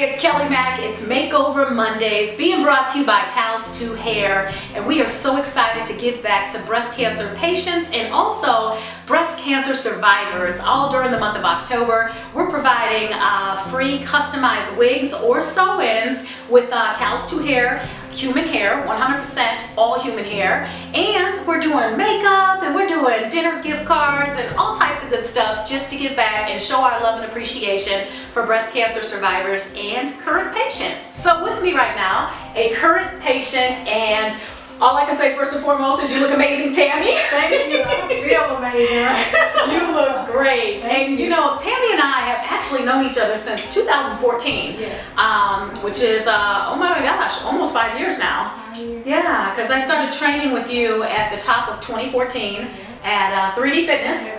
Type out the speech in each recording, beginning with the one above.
Hey, it's Kelly Mack. It's Makeover Mondays, being brought to you by Cows to Hair, and we are so excited to give back to breast cancer patients and also breast cancer survivors. All during the month of October, we're providing free customized wigs or sew-ins with Cows to Hair. Human hair, 100% all human hair, and we're doing makeup and we're doing dinner gift cards and all types of good stuff just to give back and show our love and appreciation for breast cancer survivors and current patients. So with me right now, a current patient, and all I can say first and foremost is you look amazing, Tammy. Thank you. I feel amazing. You look great. And you know, Tammy and I have actually known each other since 2014. Yes. Which is, oh my gosh, almost 5 years now. 5 years. Yeah, because I started training with you at the top of 2014 at 3D Fitness.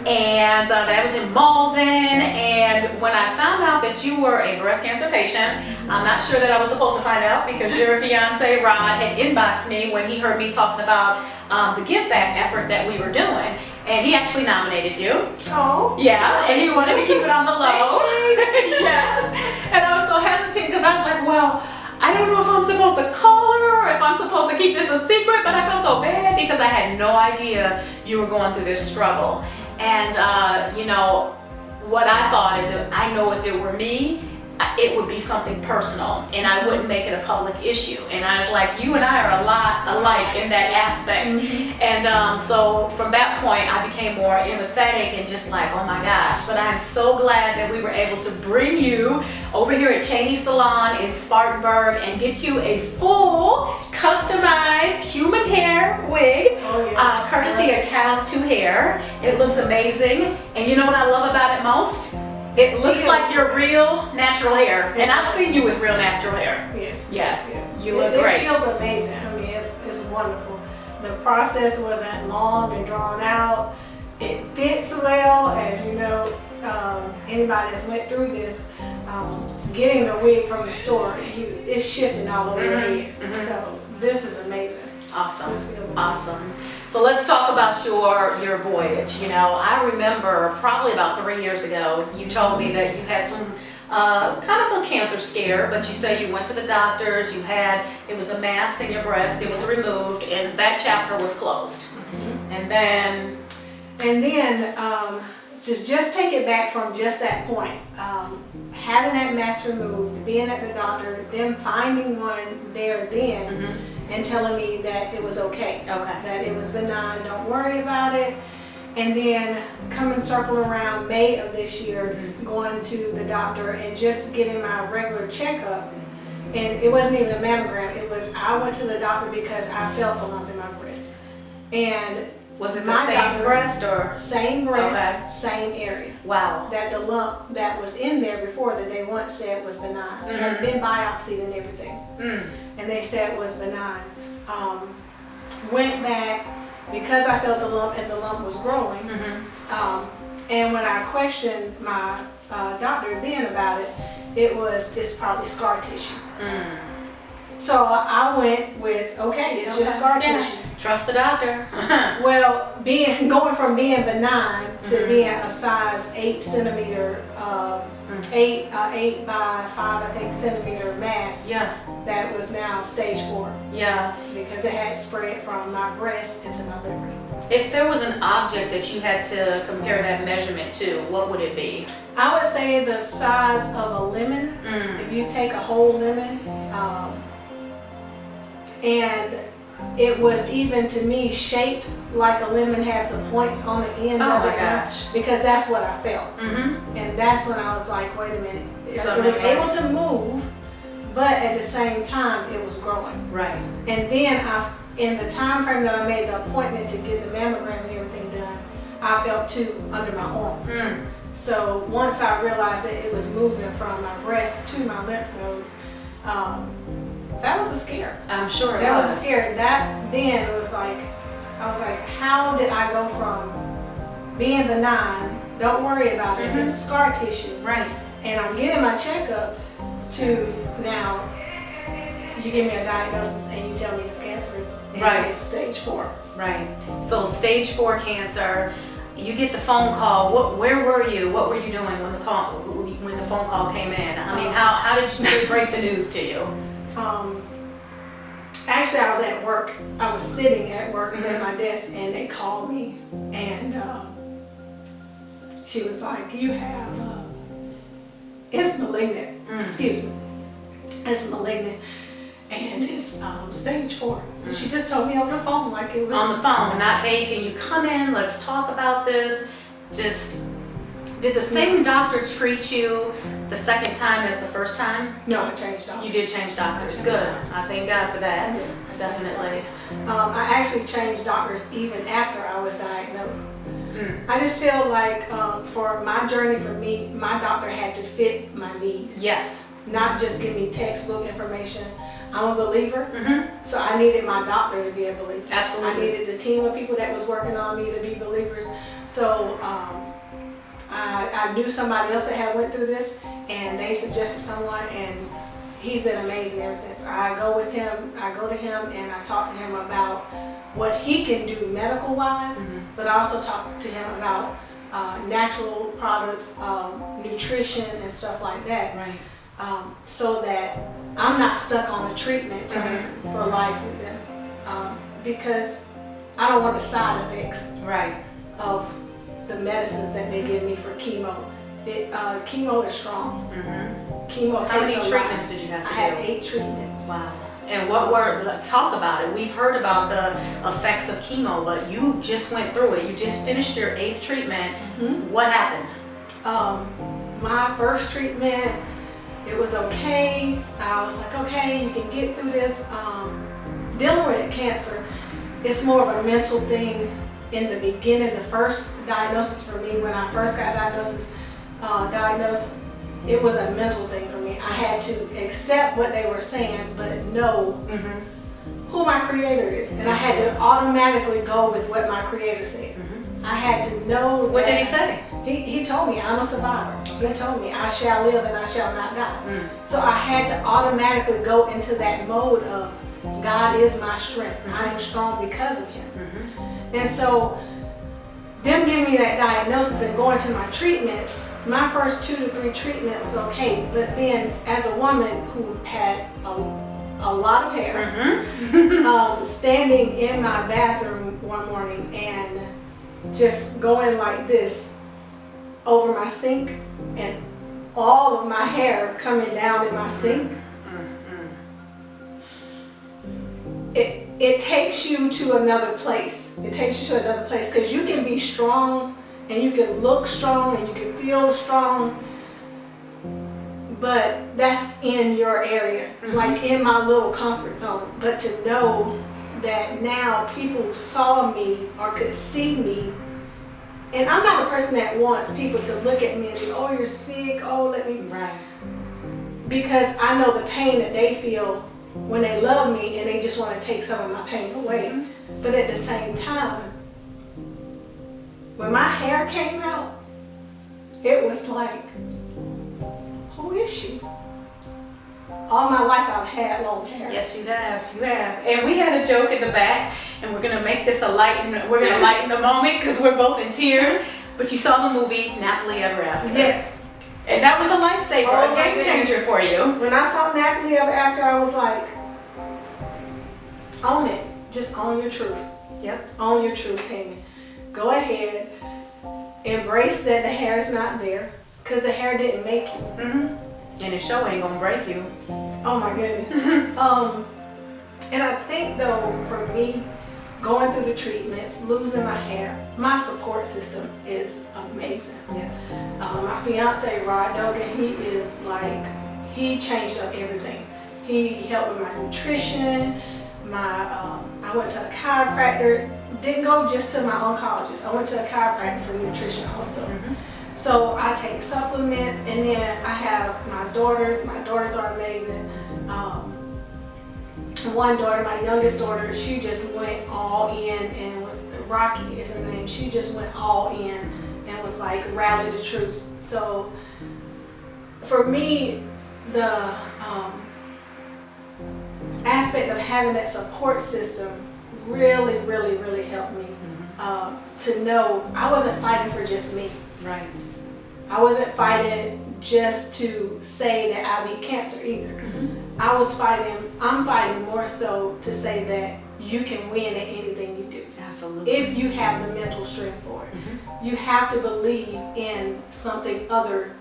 And that was in Malden. And when I found out that you were a breast cancer patient, I'm not sure that I was supposed to find out because your fiance Rod had inboxed me when he heard me talking about the give back effort that we were doing. And he actually nominated you. Oh. Yeah, and he wanted to keep it on the low. Yes. And I was so hesitant because I was like, well, I don't know if I'm supposed to call her or if I'm supposed to keep this a secret, but I felt so bad because I had no idea you were going through this struggle. And you know, what I thought is that I know if it were me, it would be something personal and I wouldn't make it a public issue. And I was like, you and I are a lot alike in that aspect. And so from that point, I became more empathetic and just like, oh my gosh. But I'm so glad that we were able to bring you over here at Cheney Salon in Spartanburg and get you a full customized human hair wig, courtesy of Cows to Hair. It looks amazing. And you know what I love about it most? It looks like your real natural hair, and I've seen you with real natural hair. Yes. Yes. You look great. It feels amazing. I mean, it's wonderful. The process wasn't long and drawn out. It fits well, as you know. Anybody that's went through this, getting the wig from the store, it's shifting all over your head. So this is amazing. Awesome. This feels amazing. Awesome. So let's talk about your voyage. You know, I remember probably about 3 years ago, you told me that you had some kind of a cancer scare, but you said you went to the doctors, it was a mass in your breast, it was removed, and that chapter was closed. And then just take it back from just that point. Having that mass removed, being at the doctor, them finding one there then, and telling me that it was okay, that it was benign, don't worry about it. And then coming circling around May of this year, going to the doctor and just getting my regular checkup. And it wasn't even a mammogram, I went to the doctor because I felt a lump in my breast. And was it the same breast or? Same breast, same area. Wow. That the lump that was in there before that they once said was benign. It had been biopsied and everything. And they said it was benign. Went back because I felt the lump and the lump was growing. And when I questioned my doctor then about it, it's probably scar tissue. So I went with, it's just scar tissue. Trust the doctor. Well, going from being benign to being a size 8 centimeter, 8 by 5, I think, centimeter mass. That was now stage 4. Because it had spread from my breast into my liver. If there was an object that you had to compare that measurement to, what would it be? I would say the size of a lemon. If you take a whole lemon, and it was even to me shaped like a lemon has the points on the end of it. Oh my gosh. Because that's what I felt. And that's when I was like, wait a minute. It was able to move, but at the same time it was growing. Right. And then in the time frame that I made the appointment to get the mammogram and everything done, I felt 2 under my arm. So once I realized that it was moving from my breast to my lymph nodes, that was a scare. I'm sure that was a scare. That then was like, I was like, how did I go from being benign, don't worry about it, it's a scar tissue, right? And I'm getting my checkups to now you give me a diagnosis and you tell me it's cancerous and it's stage 4. Right. So stage 4 cancer. You get the phone call. Where were you? What were you doing when the phone call came in? I mean, how did you break the news to you? Actually, I was at work. I was sitting at work at my desk, and they called me, and she was like, "You have it's malignant. Excuse me, it's malignant, and it's stage 4." She just told me over the phone, like it was on the phone, not, "Hey, can you come in? Let's talk about this." Just, did the same doctor treat you the second time as the first time? No, I changed doctors. You did change doctors. Good. I thank God for that. Yes, Definitely. I actually changed doctors even after I was diagnosed. I just feel like for my journey, for me, my doctor had to fit my need. Yes. Not just give me textbook information. I'm a believer, so I needed my doctor to be a believer. Absolutely. I needed the team of people that was working on me to be believers. So I knew somebody else that had went through this, and they suggested someone, and he's been amazing ever since. I go to him, and I talk to him about what he can do medical-wise, but I also talk to him about natural products, nutrition, and stuff like that. Right. So that I'm not stuck on a treatment plan for life with them, because I don't want the side effects of the medicines that they give me for chemo. Chemo is strong. Chemo How takes many a treatments lot. did you have to do? I had 8 treatments. Wow. And what were, talk about it. We've heard about the effects of chemo, but you just went through it. You just finished your 8th treatment. What happened? My first treatment, it was okay. I was like, okay, you can get through this. Dealing with cancer, it's more of a mental thing. In the beginning, the first diagnosis for me, when I first got diagnosed, it was a mental thing for me. I had to accept what they were saying, but know who my creator is. And I had to automatically go with what my creator said. I had to know. What did he say? He told me I'm a survivor. He told me I shall live and I shall not die. So I had to automatically go into that mode of God is my strength. I am strong because of him. And so them giving me that diagnosis and going to my treatments, my first 2 to 3 treatments was okay. But then as a woman who had a lot of hair, standing in my bathroom one morning and just going like this over my sink, and all of my hair coming down in my sink. It takes you to another place. It takes you to another place, because you can be strong and you can look strong and you can feel strong, but that's in your area, like in my little comfort zone. But to know that now people saw me or could see me, and I'm not a person that wants people to look at me and be, oh, you're sick, oh, let me. Because I know the pain that they feel when they love me and they just want to take some of my pain away. But at the same time, when my hair came out, it was like, who is she? All my life I've had long hair. Yes, you have. You have. And we had a joke in the back, and we're gonna make this lighten the moment because we're both in tears. But you saw the movie Nappily Ever After. Yes. And that was a lifesaver, a game changer for you. When I saw Nappily Ever After, I was like, own it. Just own your truth. Yep. Own your truth, Tammy. Go ahead. Embrace that the hair is not there, because the hair didn't make you. And the show ain't gonna break you. Oh my goodness. And I think though, for me, going through the treatments, losing my hair, my support system is amazing. Yes. My fiance, Rod Dogan, he changed up everything. He helped with my nutrition, I went to a chiropractor, didn't go just to my oncologist, I went to a chiropractor for nutrition also. So I take supplements, and then I have my daughters are amazing. One daughter, my youngest daughter, she just went all in, and was Rocky is her name. She just went all in and was like rally the troops. So for me, the aspect of having that support system really, really, really helped me to know I wasn't fighting for just me. Right. I wasn't fighting just to say that I beat cancer either. I'm fighting more so to say that you can win at anything you do. Absolutely. If you have the mental strength for it. You have to believe in something other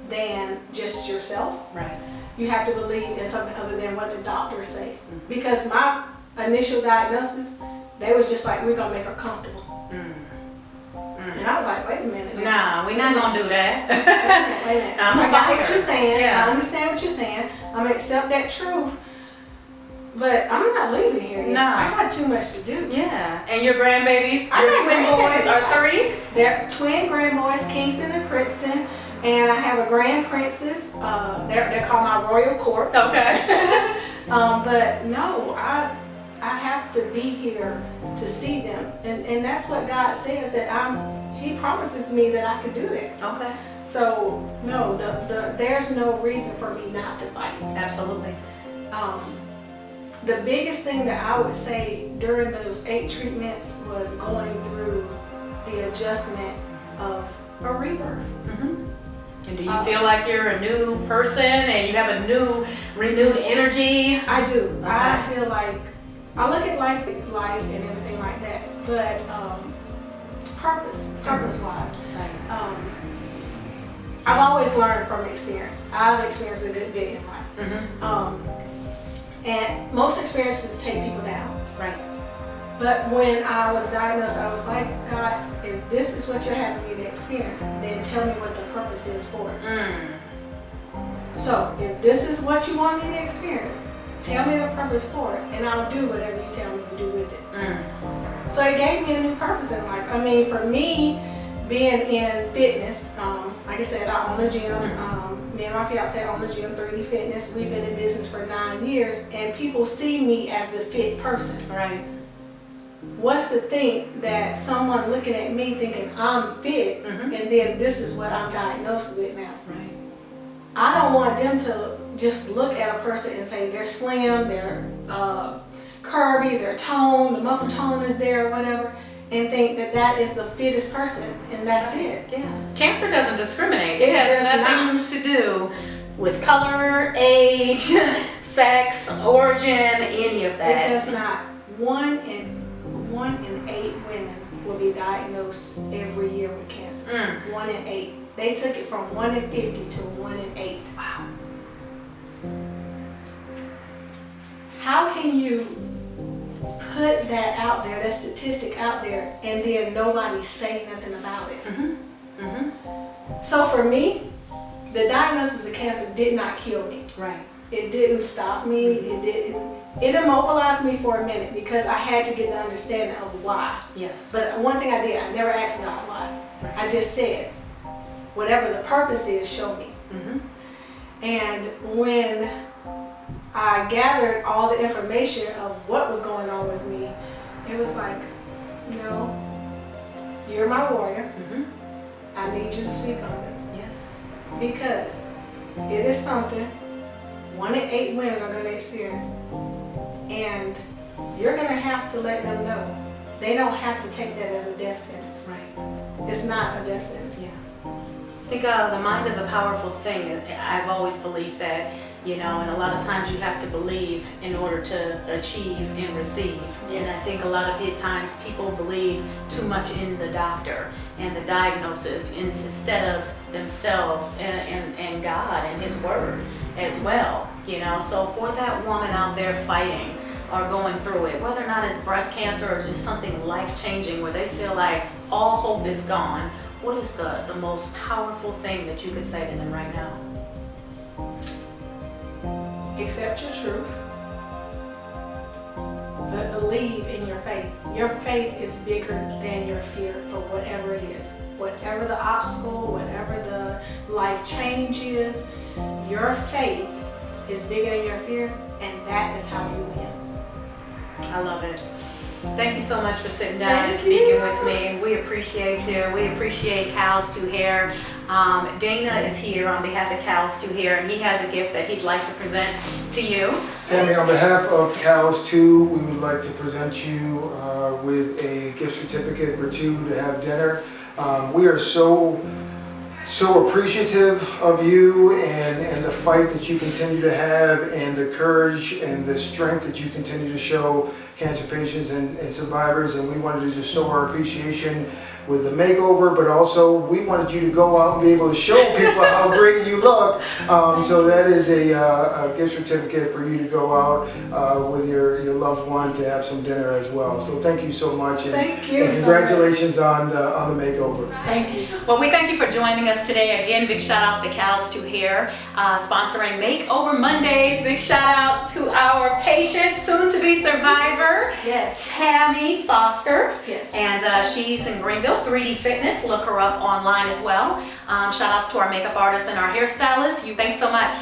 than just yourself. Right. You have to believe in something other than what the doctors say. Because my initial diagnosis, they was just like, we're gonna make her comfortable. And I was like, wait a minute. Nah, we're not gonna do that. Wait a minute. I got what you're saying. Yeah. I understand what you're saying. I'm gonna accept that truth. But I'm not leaving here yet. Nah. I got too much to do. Yeah. And your grandbabies, I your got twin boys grandbabies. are 3? They're twin grandboys, Kingston and Princeton. And I have a grand princess. They're called my royal court. Okay. But no, I have to be here to see them. And that's what God says, that He promises me that I can do that. Okay. So no, there's no reason for me not to fight. Absolutely. The biggest thing that I would say during those 8 treatments was going through the adjustment of a rebirth. And do you feel like you're a new person and you have a new, renewed energy? I do. Okay. I feel like, I look at life and everything like that, but purpose-wise. Right. I've always learned from experience. I've experienced a good bit in life. And most experiences take people down. Right. But when I was diagnosed, I was like, God, if this is what you're having me to experience, then tell me what the purpose is for it. So if this is what you want me to experience, tell me the purpose for it, and I'll do whatever you tell me to do with it. So it gave me a new purpose in life. I mean, for me, being in fitness, like I said, I own a gym. Me and my fiance own a gym, 3D Fitness. We've been in business for 9 years, and people see me as the fit person. Right. What's to think that someone looking at me thinking I'm fit, and then this is what I'm diagnosed with now? Right. I don't want them to just look at a person and say they're slim, they're curvy, they're toned, the muscle tone is there or whatever, and think that that is the fittest person, and that's it. Yeah. Cancer doesn't discriminate. It It has does nothing to do with color, age, sex, origin, any of that. It does not. 1 in 8 women will be diagnosed every year with cancer. 1 in 8. They took it from 1 in 50 to 1 in 8. Wow. How can you put that out there, that statistic out there, and then nobody say nothing about it? So for me, the diagnosis of cancer did not kill me. Right. It didn't stop me. It immobilized me for a minute because I had to get the understanding of why. Yes. But one thing I did, I never asked God why. Right. I just said, whatever the purpose is, show me. And when I gathered all the information of what was going on with me, it was like, no, you're my warrior. I need you to speak on this. Yes. Because it is something 1 in 8 women are going to experience. And you're going to have to let them know. They don't have to take that as a death sentence. Right. It's not a death sentence. Yeah. I think the mind is a powerful thing. I've always believed that, you know, and a lot of times you have to believe in order to achieve and receive. Yes. And I think a lot of times people believe too much in the doctor and the diagnosis instead of themselves and God and His Word as well. You know, so for that woman out there fighting or going through it, whether or not it's breast cancer or just something life-changing where they feel like all hope is gone, what is the most powerful thing that you could say to them right now? Accept your truth, but believe in your faith. Your faith is bigger than your fear for whatever it is. Whatever the obstacle, whatever the life change is, your faith is bigger than your fear, and that is how you win. I love it. Thank you so much for sitting down and speaking with me. We appreciate you. We appreciate Cal's 2 Hair. Dana is here on behalf of Cal's 2 Hair, and he has a gift that he'd like to present to you. Tammy, on behalf of Cal's 2, we would like to present you with a gift certificate for 2 to have dinner. We are so so appreciative of you and the fight that you continue to have and the courage and the strength that you continue to show cancer patients and survivors. And we wanted to just show our appreciation with the makeover, but also we wanted you to go out and be able to show people how great you look. So that is a gift certificate for you to go out with your loved one to have some dinner as well. So thank you so much. Thank you. And congratulations on the makeover. Thank you. Well, we thank you for joining us today. Again, big shout outs to Cal's 2 Hair, sponsoring Makeover Mondays. Big shout out to our patient, soon to be survivor, Yes. Tammy Foster. Yes. And she's in Greenville, 3D Fitness. Look her up online as well. Shout outs to our makeup artists and our hairstylists. You thanks so much.